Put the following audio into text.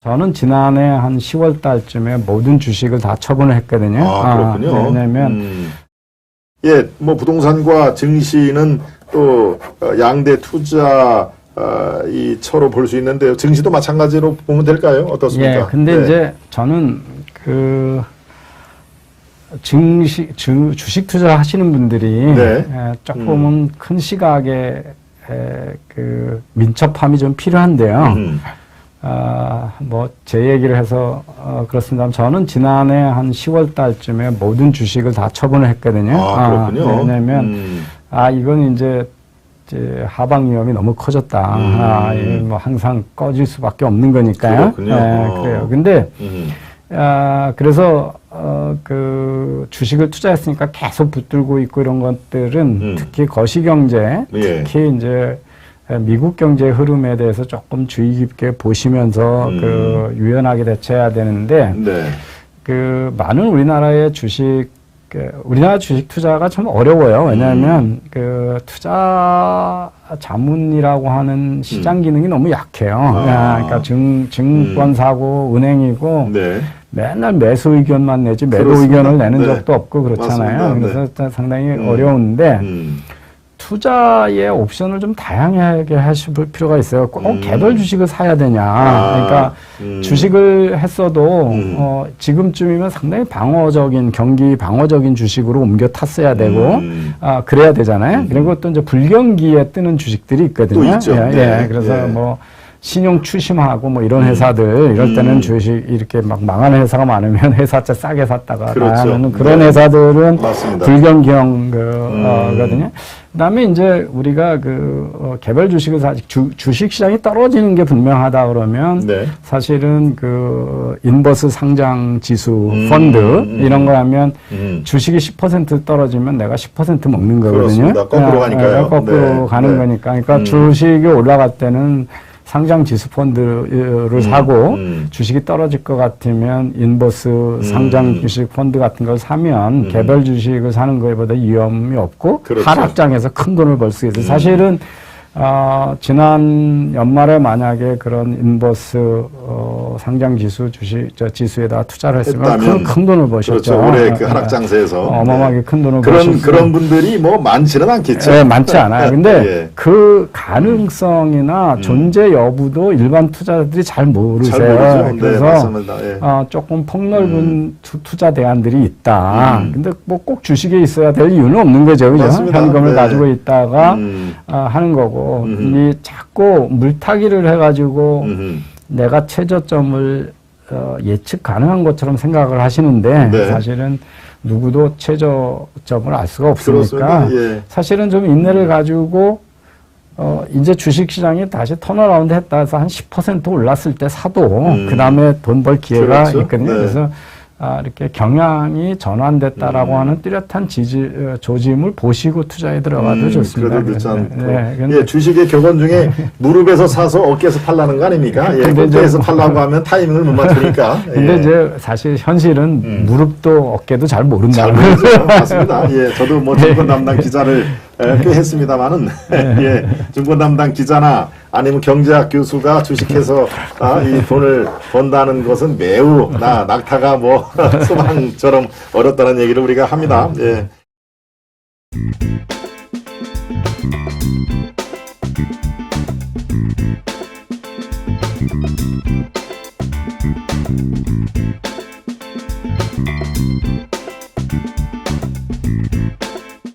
저는 지난해 한 10월 달쯤에 모든 주식을 다 처분을 했거든요. 그렇군요. 왜냐면 예, 뭐 부동산과 증시는 또 양대 투자 이 처로 볼 수 있는데 증시도 마찬가지로 보면 될까요? 어떻습니까? 예, 근데 이제 저는 그 주식 투자 하시는 분들이 조금은 큰 시각에 그 민첩함이 좀 필요한데요. 뭐 제 얘기를 해서 그렇습니다. 저는 지난해 한 10월 달쯤에 모든 주식을 다 처분을 했거든요. 그렇군요. 왜냐면 이건 이제 하방 위험이 너무 커졌다. 뭐 항상 꺼질 수밖에 없는 거니까요. 그렇군요. 그래요. 근데 그래서 그 주식을 투자했으니까 계속 붙들고 있고 이런 것들은 특히 거시경제, 특히 이제 미국 경제 흐름에 대해서 조금 주의 깊게 보시면서 그 유연하게 대처해야 되는데 그 많은 우리나라의 우리나라 주식 투자가 참 어려워요. 왜냐하면 그 투자 자문이라고 하는 시장 기능이 너무 약해요. 그러니까 증권사고 은행이고 맨날 매수 의견만 내지 매도 의견을 내는 적도 없고 그렇잖아요. 그래서 상당히 어려운데 투자의 옵션을 좀 다양하게 하실 필요가 있어요. 꼭 개별 주식을 사야 되냐. 그러니까 주식을 했어도 지금쯤이면 상당히 경기 방어적인 주식으로 옮겨 탔어야 되고 그래야 되잖아요. 그리고 또 이제 불경기에 뜨는 주식들이 있거든요. 또 있죠. 그래서 뭐 신용 추심하고 뭐 이런 회사들 이럴 때는 주식 이렇게 막 망하는 회사가 많으면 회사채 싸게 샀다가 나가는 그런 회사들은 불경기형 거거든요. 그다음에 이제 우리가 개별 주식을 주식 시장이 떨어지는 게 분명하다 그러면 사실은 그 인버스 상장 지수 펀드 이런 거 하면 주식이 10% 떨어지면 내가 10% 먹는 거거든요. 그렇습니다. 거꾸로 가니까요. 거꾸로 가는 거니까. 그러니까 주식이 올라갈 때는 상장 지수 펀드를 사고 주식이 떨어질 것 같으면 인버스 상장 주식 펀드 같은 걸 사면 개별 주식을 사는 것보다 위험이 없고 하락장에서 큰 돈을 벌 수 있어요. 사실은 지난 연말에 만약에 그런 인버스 상장 지수 지수에다 투자를 했으면 큰 돈을 버셨죠. 그렇죠. 올해 그 하락장세에서 어마어마하게 큰 돈을 그런 분들이 뭐 많지는 않겠죠. 네, 많지 않아요. 근데 그 가능성이나 존재 여부도 일반 투자자들이 잘 모르세요. 그래서 조금 폭넓은 투자 대안들이 있다. 근데 뭐 꼭 주식에 있어야 될 이유는 없는 거죠. 그죠? 현금을 가지고 있다가 하는 거고. 이 자꾸 물타기를 해가지고 내가 최저점을 예측 가능한 것처럼 생각을 하시는데 사실은 누구도 최저점을 알 수가 없으니까 사실은 좀 인내를 가지고 이제 주식시장이 다시 턴어라운드 했다 해서 한 10% 올랐을 때 사도 그 다음에 돈 벌 기회가 있거든요. 그래서 이렇게 경향이 전환됐다라고 하는 뚜렷한 조짐을 보시고 투자에 들어가도 좋습니다. 그래도 주식의 격언 중에 무릎에서 사서 어깨에서 팔라는 거 아닙니까? 어깨에서 팔라고 하면 타이밍을 못 맞추니까. 근데 이제 사실 현실은 무릎도 어깨도 잘 모른다는 거죠. 맞습니다. 저도 뭐 증권 담당 기자를 꽤 했습니다만은 증권 담당 기자나 아니면 경제학 교수가 주식해서 이 돈을 번다는 것은 매우 낙타가 뭐 소방처럼 어렵다는 얘기를 우리가 합니다.